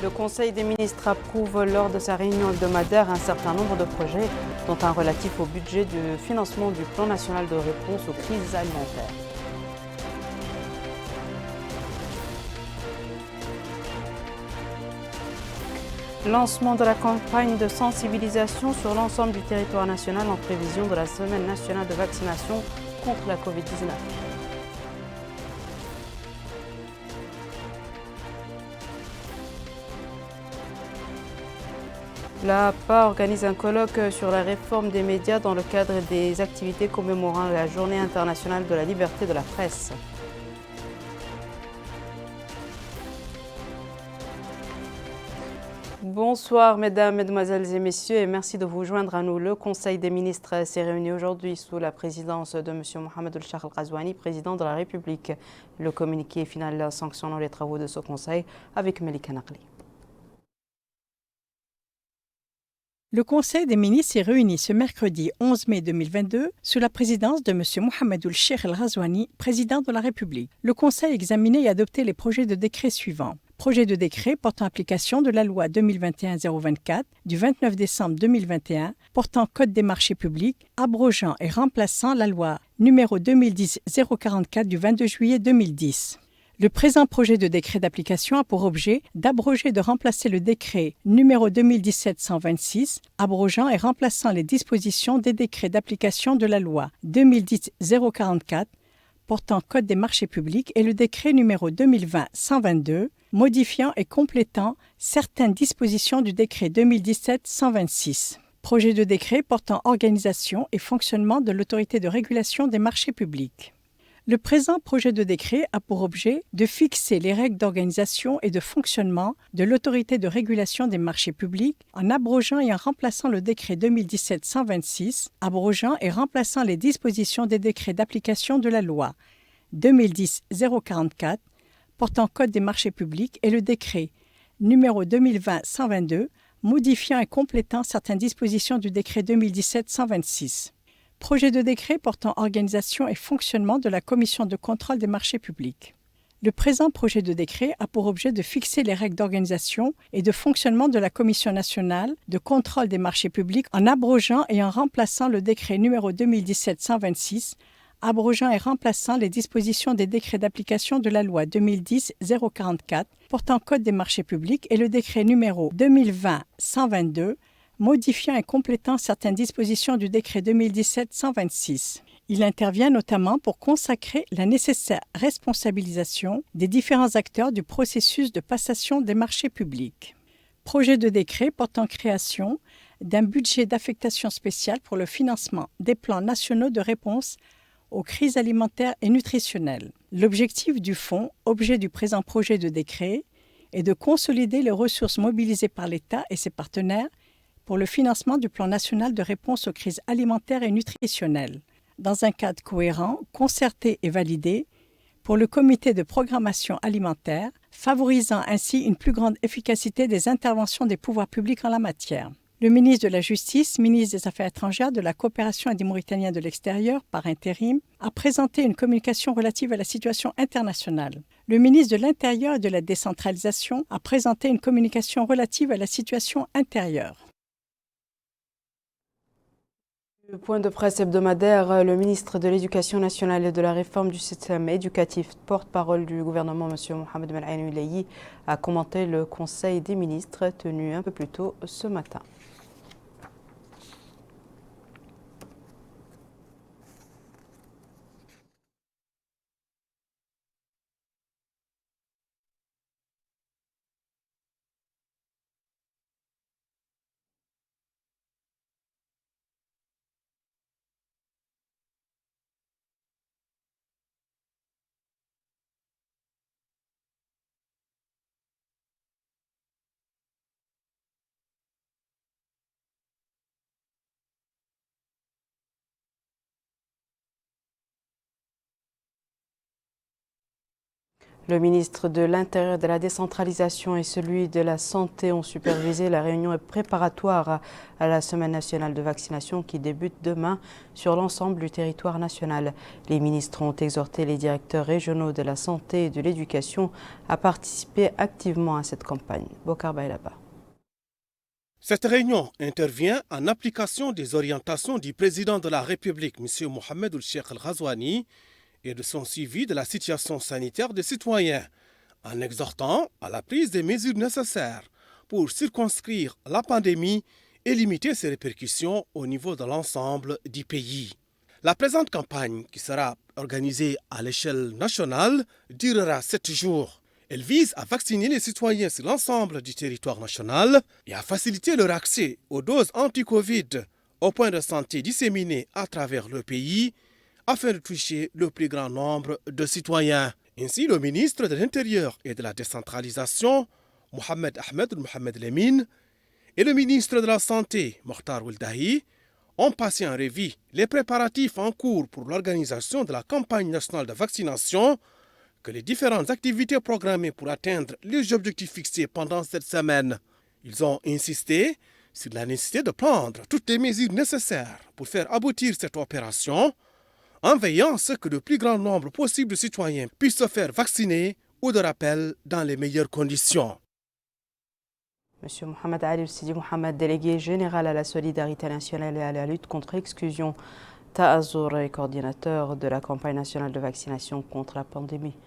Le Conseil des ministres approuve lors de sa réunion hebdomadaire un certain nombre de projets, dont un relatif au budget du financement du Plan national de réponse aux crises alimentaires. Lancement de la campagne de sensibilisation sur l'ensemble du territoire national en prévision de la semaine nationale de vaccination contre la Covid-19. La APA organise un colloque sur la réforme des médias dans le cadre des activités commémorant la Journée internationale de la liberté de la presse. Bonsoir mesdames, mesdemoiselles et messieurs et merci de vous joindre à nous. Le Conseil des ministres s'est réuni aujourd'hui sous la présidence de M. Mohamed El-Cheikh El-Ghazouani, président de la République. Le communiqué final sanctionnant les travaux de ce Conseil avec Melika Naqli. Le Conseil des ministres s'est réuni ce mercredi 11 mai 2022 sous la présidence de M. Mohamed El-Cheikh El-Ghazouani, président de la République. Le Conseil a examiné et adopté les projets de décret suivants. Projet de décret portant application de la loi 2021-024 du 29 décembre 2021 portant Code des marchés publics, abrogeant et remplaçant la loi numéro 2010-044 du 22 juillet 2010. Le présent projet de décret d'application a pour objet d'abroger et de remplacer le décret numéro 2017-126, abrogeant et remplaçant les dispositions des décrets d'application de la loi 2010-044 portant Code des marchés publics et le décret numéro 2020-122, modifiant et complétant certaines dispositions du décret 2017-126. Projet de décret portant organisation et fonctionnement de l'autorité de régulation des marchés publics. Le présent projet de décret a pour objet de fixer les règles d'organisation et de fonctionnement de l'autorité de régulation des marchés publics en abrogeant et en remplaçant le décret 2017-126, abrogeant et remplaçant les dispositions des décrets d'application de la loi 2010-044 portant Code des marchés publics et le décret numéro 2020-122 modifiant et complétant certaines dispositions du décret 2017-126. Projet de décret portant organisation et fonctionnement de la Commission de contrôle des marchés publics. Le présent projet de décret a pour objet de fixer les règles d'organisation et de fonctionnement de la Commission nationale de contrôle des marchés publics en abrogeant et en remplaçant le décret numéro 2017-126, abrogeant et remplaçant les dispositions des décrets d'application de la loi 2010-044 portant Code des marchés publics et le décret numéro 2020-122 modifiant et complétant certaines dispositions du décret 2017-126. Il intervient notamment pour consacrer la nécessaire responsabilisation des différents acteurs du processus de passation des marchés publics. Projet de décret portant création d'un budget d'affectation spéciale pour le financement des plans nationaux de réponse aux crises alimentaires et nutritionnelles. L'objectif du fonds, objet du présent projet de décret, est de consolider les ressources mobilisées par l'État et ses partenaires pour le financement du plan national de réponse aux crises alimentaires et nutritionnelles, dans un cadre cohérent, concerté et validé pour le comité de programmation alimentaire, favorisant ainsi une plus grande efficacité des interventions des pouvoirs publics en la matière. Le ministre de la Justice, ministre des Affaires étrangères, de la Coopération et des Mauritaniens de l'extérieur, par intérim, a présenté une communication relative à la situation internationale. Le ministre de l'Intérieur et de la Décentralisation a présenté une communication relative à la situation intérieure. Le point de presse hebdomadaire, le ministre de l'Éducation nationale et de la réforme du système éducatif, porte-parole du gouvernement, M. Mohamed Ben Ulayi, a commenté le Conseil des ministres tenu un peu plus tôt ce matin. Le ministre de l'Intérieur et de la Décentralisation et celui de la Santé ont supervisé la réunion préparatoire à la Semaine nationale de vaccination qui débute demain sur l'ensemble du territoire national. Les ministres ont exhorté les directeurs régionaux de la santé et de l'éducation à participer activement à cette campagne. Bokar Baylaba. Cette réunion intervient en application des orientations du président de la République, M. Mohamed Cheikh Al-Ghazouani, et de son suivi de la situation sanitaire des citoyens, en exhortant à la prise des mesures nécessaires pour circonscrire la pandémie et limiter ses répercussions au niveau de l'ensemble du pays. La présente campagne, qui sera organisée à l'échelle nationale, durera 7 jours. Elle vise à vacciner les citoyens sur l'ensemble du territoire national et à faciliter leur accès aux doses anti-Covid aux points de santé disséminés à travers le pays, afin de toucher le plus grand nombre de citoyens. Ainsi, le ministre de l'Intérieur et de la Décentralisation, Mohamed Ahmed Mohamed Lemine, et le ministre de la Santé, Mokhtar Wildahi, ont passé en revue les préparatifs en cours pour l'organisation de la campagne nationale de vaccination, que les différentes activités programmées pour atteindre les objectifs fixés pendant cette semaine. Ils ont insisté sur la nécessité de prendre toutes les mesures nécessaires pour faire aboutir cette opération, en veillant à ce que le plus grand nombre possible de citoyens puissent se faire vacciner ou de rappel dans les meilleures conditions. Monsieur Mohamed Ali Sidi Mohamed, délégué général à la solidarité nationale et à la lutte contre l'exclusion, Ta'azour et coordinateur de la campagne nationale de vaccination contre la pandémie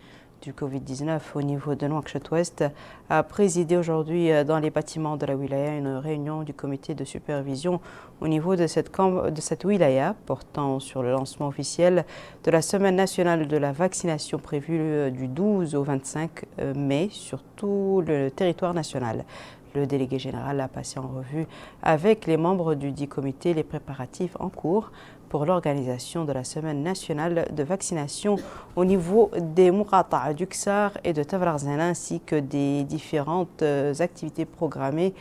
du Covid-19 au niveau de Nouakchott-Ouest, a présidé aujourd'hui dans les bâtiments de la wilaya une réunion du comité de supervision au niveau de cette wilaya portant sur le lancement officiel de la semaine nationale de la vaccination prévue du 12 au 25 mai sur tout le territoire national. Le délégué général a passé en revue avec les membres du dit comité les préparatifs en cours pour l'organisation de la semaine nationale de vaccination au niveau des Mourata du Ksar et de Tavrarzan, ainsi que des différentes activités programmées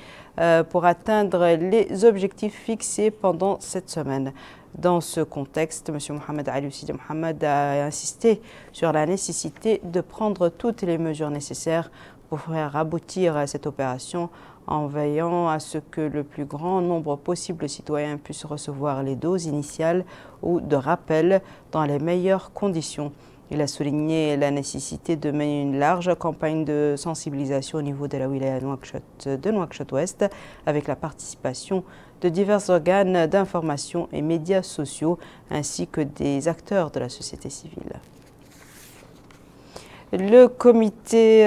pour atteindre les objectifs fixés pendant cette semaine. Dans ce contexte, M. Mohamed Ali Sidi Mohamed a insisté sur la nécessité de prendre toutes les mesures nécessaires pour faire aboutir cette opération en veillant à ce que le plus grand nombre possible de citoyens puissent recevoir les doses initiales ou de rappel dans les meilleures conditions. Il a souligné la nécessité de mener une large campagne de sensibilisation au niveau de la wilaya de Nouakchott-Ouest avec la participation de divers organes d'information et médias sociaux ainsi que des acteurs de la société civile. Le comité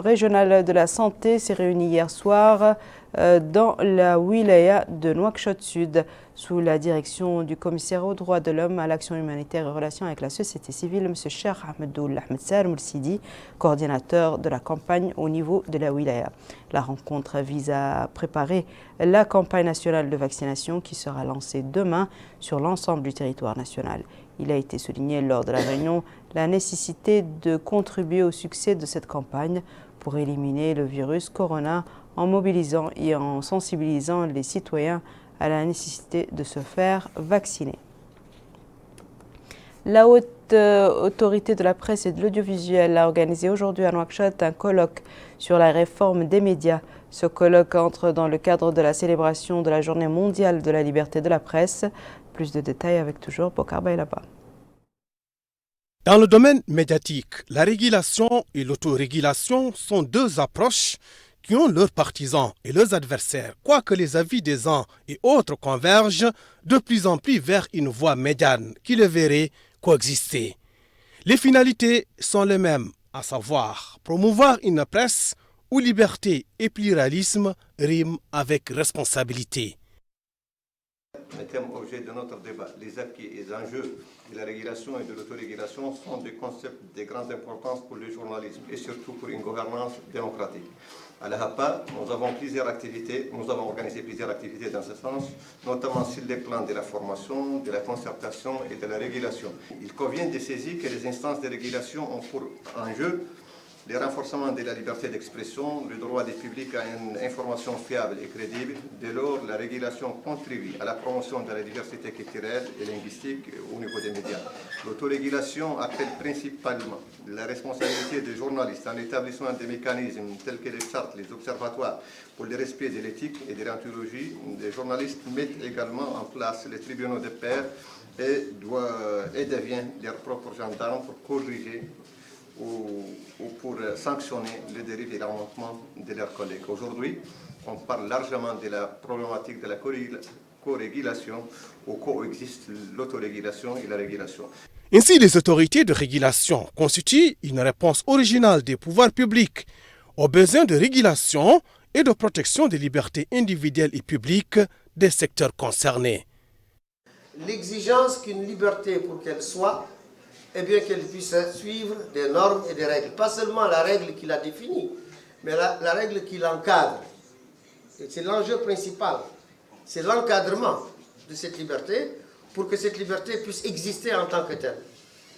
régional de la santé s'est réuni hier soir dans la wilaya de Nouakchott-Sud sous la direction du commissaire aux droits de l'homme, à l'action humanitaire et aux relations avec la société civile, M. Cheikh Ahmedoul Ahmed Salem Sidi, coordinateur de la campagne au niveau de la wilaya. La rencontre vise à préparer la campagne nationale de vaccination qui sera lancée demain sur l'ensemble du territoire national. Il a été souligné lors de la réunion la nécessité de contribuer au succès de cette campagne pour éliminer le virus corona en mobilisant et en sensibilisant les citoyens à la nécessité de se faire vacciner. La haute autorité de la presse et de l'audiovisuel a organisé aujourd'hui à Nouakchott un colloque sur la réforme des médias. Ce colloque entre dans le cadre de la célébration de la Journée mondiale de la liberté de la presse. Plus de détails avec toujours Bokar Baylaba. Dans le domaine médiatique, la régulation et l'autorégulation sont deux approches qui ont leurs partisans et leurs adversaires, quoique les avis des uns et autres convergent de plus en plus vers une voie médiane qui les verrait coexister. Les finalités sont les mêmes, à savoir promouvoir une presse où liberté et pluralisme riment avec responsabilité. Le thème objet de notre débat, les acquis et les enjeux de la régulation et de l'autorégulation sont des concepts de grande importance pour le journalisme et surtout pour une gouvernance démocratique. À la HAPA, nous avons organisé plusieurs activités dans ce sens, notamment sur les plans de la formation, de la concertation et de la régulation. Il convient de saisir que les instances de régulation ont pour enjeu le renforcement de la liberté d'expression, le droit des publics à une information fiable et crédible. Dès lors, la régulation contribue à la promotion de la diversité culturelle et linguistique au niveau des médias. L'autorégulation appelle principalement la responsabilité des journalistes en établissant des mécanismes tels que les chartes, les observatoires pour le respect de l'éthique et de l'anthologie. Les journalistes mettent également en place les tribunaux de pairs et deviennent leurs propres gendarmes pour corriger ou pour sanctionner les dérives et les manquements de leurs collègues. Aujourd'hui, on parle largement de la problématique de la co-régulation où coexistent l'autorégulation et la régulation. Ainsi, les autorités de régulation constituent une réponse originale des pouvoirs publics aux besoins de régulation et de protection des libertés individuelles et publiques des secteurs concernés. L'exigence qu'une liberté, pour qu'elle soit, eh bien qu'elle puisse suivre des normes et des règles. Pas seulement la règle qui la définit, mais la règle qui l'encadre. C'est l'enjeu principal. C'est l'encadrement de cette liberté pour que cette liberté puisse exister en tant que telle.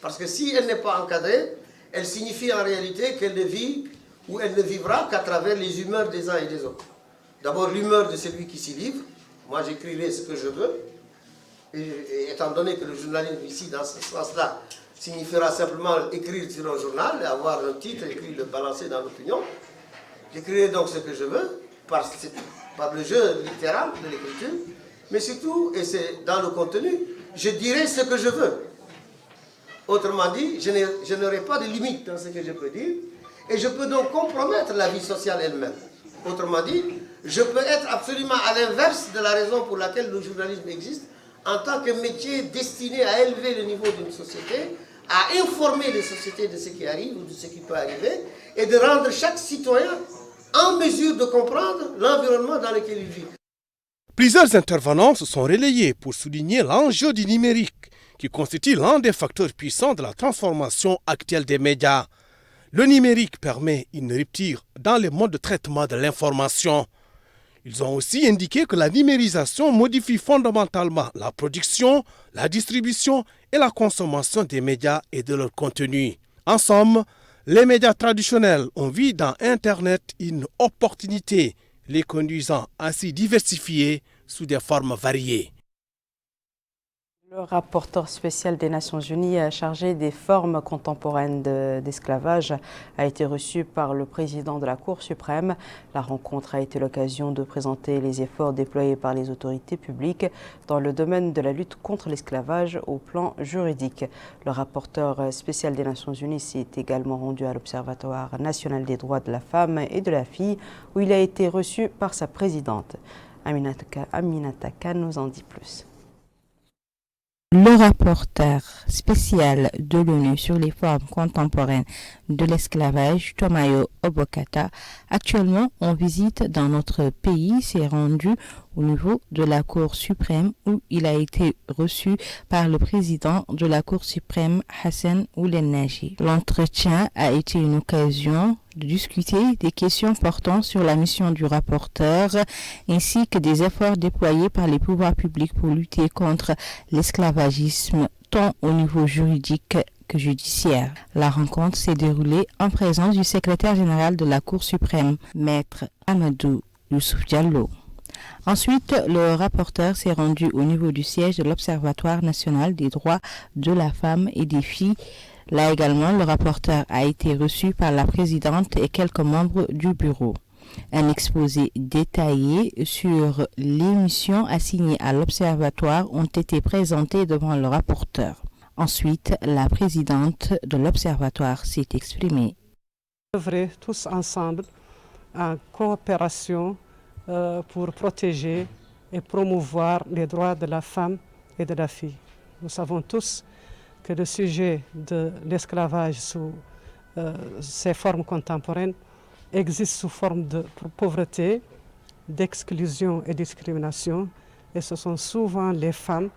Parce que si elle n'est pas encadrée, elle signifie en réalité qu'elle ne vit ou elle ne vivra qu'à travers les humeurs des uns et des autres. D'abord l'humeur de celui qui s'y livre. Moi j'écrirai ce que je veux. Et étant donné que le journalisme ici, dans ce sens-là, signifiera simplement écrire sur un journal et avoir un titre écrit, le balancer dans l'opinion. J'écrirai donc ce que je veux par le jeu littéral de l'écriture, mais surtout, et c'est dans le contenu, je dirai ce que je veux. Autrement dit, je n'aurai pas de limite dans ce que je peux dire, et je peux donc compromettre la vie sociale elle-même. Autrement dit, je peux être absolument à l'inverse de la raison pour laquelle le journalisme existe, en tant que métier destiné à élever le niveau d'une société, à informer les sociétés de ce qui arrive ou de ce qui peut arriver, et de rendre chaque citoyen en mesure de comprendre l'environnement dans lequel il vit. Plusieurs intervenants se sont relayés pour souligner l'enjeu du numérique, qui constitue l'un des facteurs puissants de la transformation actuelle des médias. Le numérique permet une rupture dans les modes de traitement de l'information. Ils ont aussi indiqué que la numérisation modifie fondamentalement la production, la distribution et la consommation des médias et de leur contenu. En somme, les médias traditionnels ont vu dans Internet une opportunité, les conduisant à s'y diversifier sous des formes variées. Le rapporteur spécial des Nations Unies chargé des formes contemporaines d'esclavage a été reçu par le président de la Cour suprême. La rencontre a été l'occasion de présenter les efforts déployés par les autorités publiques dans le domaine de la lutte contre l'esclavage au plan juridique. Le rapporteur spécial des Nations Unies s'est également rendu à l'Observatoire national des droits de la femme et de la fille où il a été reçu par sa présidente. Aminata Khan nous en dit plus. Le rapporteur spécial de l'ONU sur les formes contemporaines de l'esclavage, Tomayo Obokata, actuellement en visite dans notre pays, s'est rendu au niveau de la Cour suprême où il a été reçu par le président de la Cour suprême, Hassan Ould-El-Naji. L'entretien a été une occasion de discuter des questions portant sur la mission du rapporteur ainsi que des efforts déployés par les pouvoirs publics pour lutter contre l'esclavagisme tant au niveau juridique que judiciaire. La rencontre s'est déroulée en présence du secrétaire général de la Cour suprême, Maître Amadou Youssouf Diallo. Ensuite, le rapporteur s'est rendu au niveau du siège de l'Observatoire national des droits de la femme et des filles. Là également, le rapporteur a été reçu par la présidente et quelques membres du bureau. Un exposé détaillé sur les missions assignées à l'Observatoire ont été présentés devant le rapporteur. Ensuite, la présidente de l'Observatoire s'est exprimée. Œuvrer tous ensemble en coopération pour protéger et promouvoir les droits de la femme et de la fille. Nous savons tous que le sujet de l'esclavage sous ses formes contemporaines existe sous forme de pauvreté, d'exclusion et de discrimination. Et ce sont souvent les femmes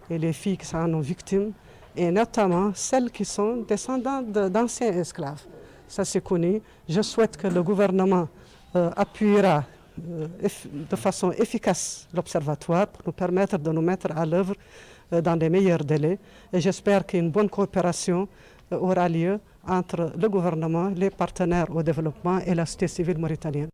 et les filles qui sont en victimes, et notamment celles qui sont descendantes d'anciens esclaves. Ça c'est connu. Je souhaite que le gouvernement appuiera de façon efficace l'Observatoire pour nous permettre de nous mettre à l'œuvre dans les meilleurs délais. Et j'espère qu'une bonne coopération aura lieu entre le gouvernement, les partenaires au développement et la société civile mauritanienne.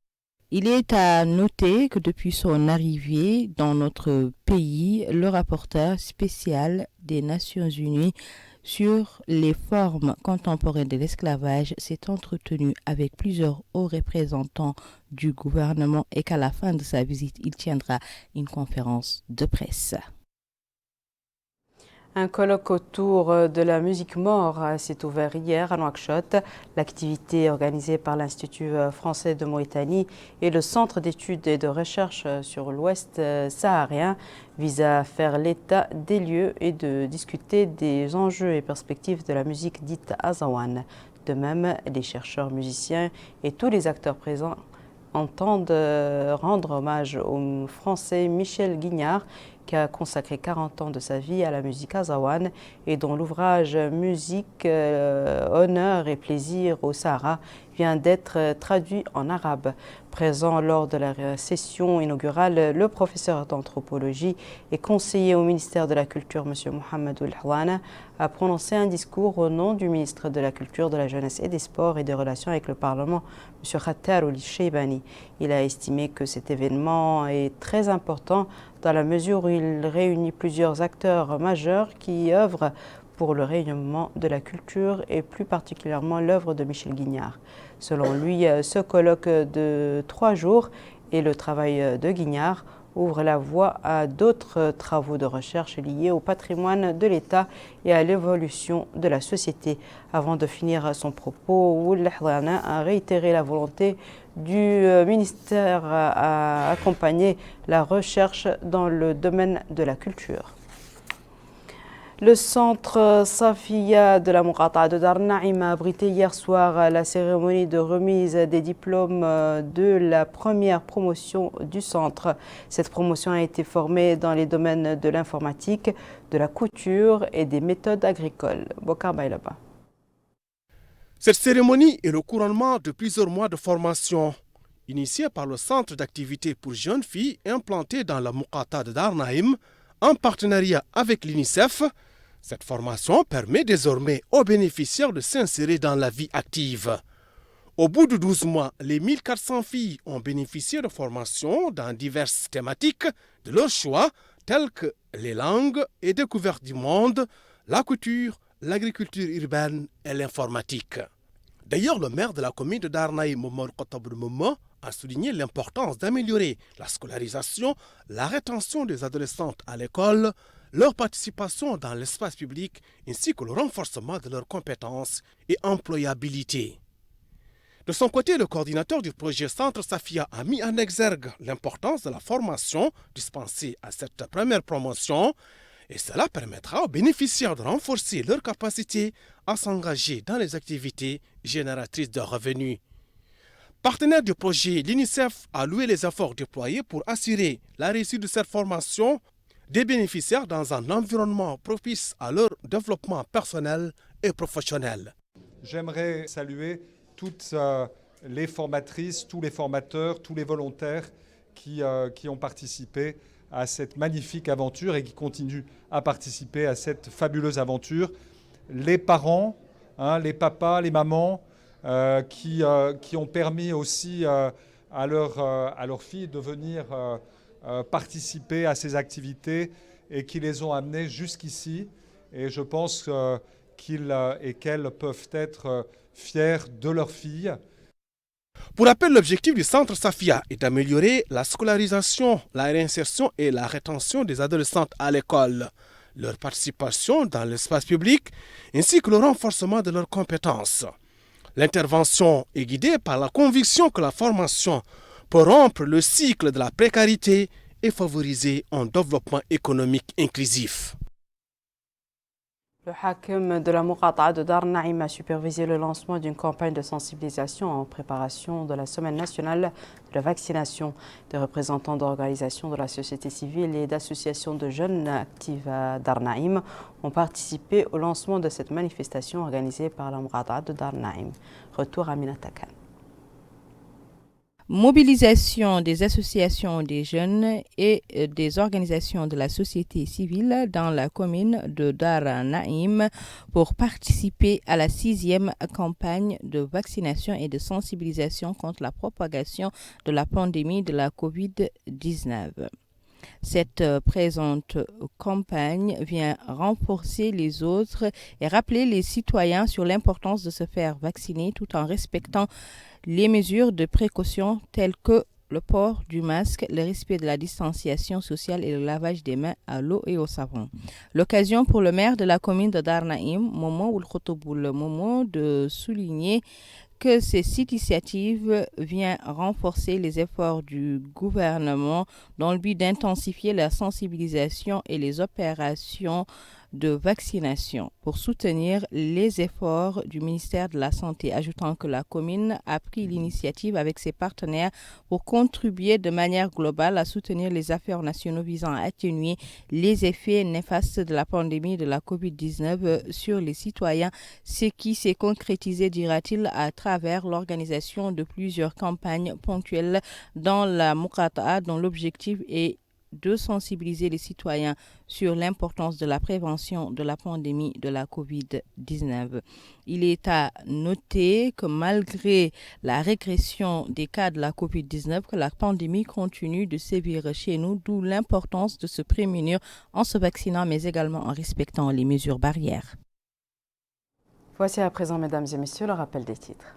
Il est à noter que depuis son arrivée dans notre pays, le rapporteur spécial des Nations Unies sur les formes contemporaines de l'esclavage s'est entretenu avec plusieurs hauts représentants du gouvernement et qu'à la fin de sa visite, il tiendra une conférence de presse. Un colloque autour de la musique mort s'est ouvert hier à Nouakchott. L'activité organisée par l'Institut français de Mauritanie et le Centre d'études et de recherche sur l'Ouest saharien vise à faire l'état des lieux et de discuter des enjeux et perspectives de la musique dite Azawan. De même, les chercheurs, musiciens et tous les acteurs présents entendent rendre hommage au Français Michel Guignard, qui a consacré 40 ans de sa vie à la musique Azawan et dont l'ouvrage Musique, honneur et plaisir au Sahara vient d'être traduit en arabe. Présent lors de la session inaugurale, le professeur d'anthropologie et conseiller au ministère de la Culture, M. Mohamed Ould-Houana, a prononcé un discours au nom du ministre de la Culture, de la Jeunesse et des Sports et des Relations avec le Parlement, M. Khattar Ould-Cheibani. Il a estimé que cet événement est très important dans la mesure où il réunit plusieurs acteurs majeurs qui œuvrent pour le rayonnement de la culture et plus particulièrement l'œuvre de Michel Guignard. Selon lui, ce colloque de 3 jours et le travail de Guignard ouvre la voie à d'autres travaux de recherche liés au patrimoine de l'État et à l'évolution de la société. Avant de finir son propos, Ould-Houana a réitéré la volonté du ministère à accompagner la recherche dans le domaine de la culture. Le centre Safia de la Muqata'a de Dar Naïm a abrité hier soir la cérémonie de remise des diplômes de la première promotion du centre. Cette promotion a été formée dans les domaines de l'informatique, de la couture et des méthodes agricoles. Bokar Bailaba. Cette cérémonie est le couronnement de plusieurs mois de formation. Initiée par le centre d'activité pour jeunes filles implanté dans la Muqata'a de Dar Naïm, en partenariat avec l'UNICEF, cette formation permet désormais aux bénéficiaires de s'insérer dans la vie active. Au bout de 12 mois, les 1400 filles ont bénéficié de formations dans diverses thématiques de leur choix, telles que les langues et découvertes du monde, la couture, l'agriculture urbaine et l'informatique. D'ailleurs, le maire de la commune de Dar Naïm, Momar Khatab Momo, a souligné l'importance d'améliorer la scolarisation, la rétention des adolescentes à l'école, leur participation dans l'espace public ainsi que le renforcement de leurs compétences et employabilité. De son côté, le coordinateur du projet Centre Safia a mis en exergue l'importance de la formation dispensée à cette première promotion et cela permettra aux bénéficiaires de renforcer leur capacité à s'engager dans les activités génératrices de revenus. Partenaire du projet, l'UNICEF a loué les efforts déployés pour assurer la réussite de cette formation des bénéficiaires dans un environnement propice à leur développement personnel et professionnel. J'aimerais saluer toutes les formatrices, tous les formateurs, tous les volontaires qui ont participé à cette magnifique aventure et qui continuent à participer à cette fabuleuse aventure. Les parents, les papas, les mamans, qui ont permis aussi à leurs filles de venir participer à ces activités et qui les ont amenées jusqu'ici. Et je pense qu'ils et qu'elles peuvent être fiers de leurs filles. Pour rappel, l'objectif du centre Safia est d'améliorer la scolarisation, la réinsertion et la rétention des adolescentes à l'école, leur participation dans l'espace public ainsi que le renforcement de leurs compétences. L'intervention est guidée par la conviction que la formation peut rompre le cycle de la précarité et favoriser un développement économique inclusif. Le hakim de la Muqata'a de Dar Naïm a supervisé le lancement d'une campagne de sensibilisation en préparation de la Semaine nationale de la vaccination. Des représentants d'organisations de la société civile et d'associations de jeunes actives à Dar Naïm ont participé au lancement de cette manifestation organisée par la Muqata'a de Dar Naïm. Retour à Minatakan. Mobilisation des associations des jeunes et des organisations de la société civile dans la commune de Dar Naïm pour participer à la 6e campagne de vaccination et de sensibilisation contre la propagation de la pandémie de la COVID-19. Cette présente campagne vient renforcer les autres et rappeler les citoyens sur l'importance de se faire vacciner tout en respectant les mesures de précaution telles que le port du masque, le respect de la distanciation sociale et le lavage des mains à l'eau et au savon. L'occasion pour le maire de la commune de Dar Naïm, Momo Oulkhotoboul Momo, de souligner que cette initiative vient renforcer les efforts du gouvernement dans le but d'intensifier la sensibilisation et les opérations de vaccination pour soutenir les efforts du ministère de la Santé, ajoutant que la commune a pris l'initiative avec ses partenaires pour contribuer de manière globale à soutenir les efforts nationaux visant à atténuer les effets néfastes de la pandémie de la COVID-19 sur les citoyens, ce qui s'est concrétisé, dira-t-il, à travers l'organisation de plusieurs campagnes ponctuelles dans la Muqata'a, dont l'objectif est de sensibiliser les citoyens sur l'importance de la prévention de la pandémie de la COVID-19. Il est à noter que malgré la régression des cas de la COVID-19, que la pandémie continue de sévir chez nous, d'où l'importance de se prémunir en se vaccinant, mais également en respectant les mesures barrières. Voici à présent, mesdames et messieurs, le rappel des titres.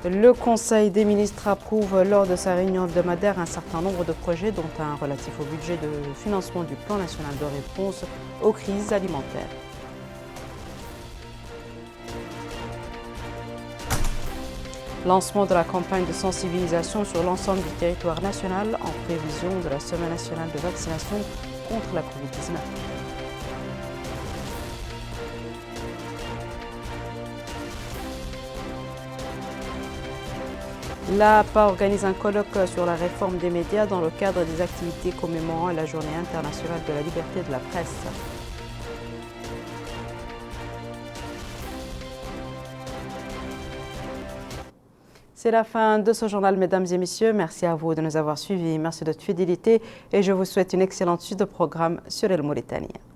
Le Conseil des ministres approuve lors de sa réunion hebdomadaire un certain nombre de projets, dont un relatif au budget de financement du plan national de réponse aux crises alimentaires. Lancement de la campagne de sensibilisation sur l'ensemble du territoire national en prévision de la Semaine nationale de vaccination contre la COVID-19. L'APA organise un colloque sur la réforme des médias dans le cadre des activités commémorant la Journée internationale de la liberté de la presse. C'est la fin de ce journal, mesdames et messieurs. Merci à vous de nous avoir suivis. Merci de votre fidélité et je vous souhaite une excellente suite de programme sur El Mauritania.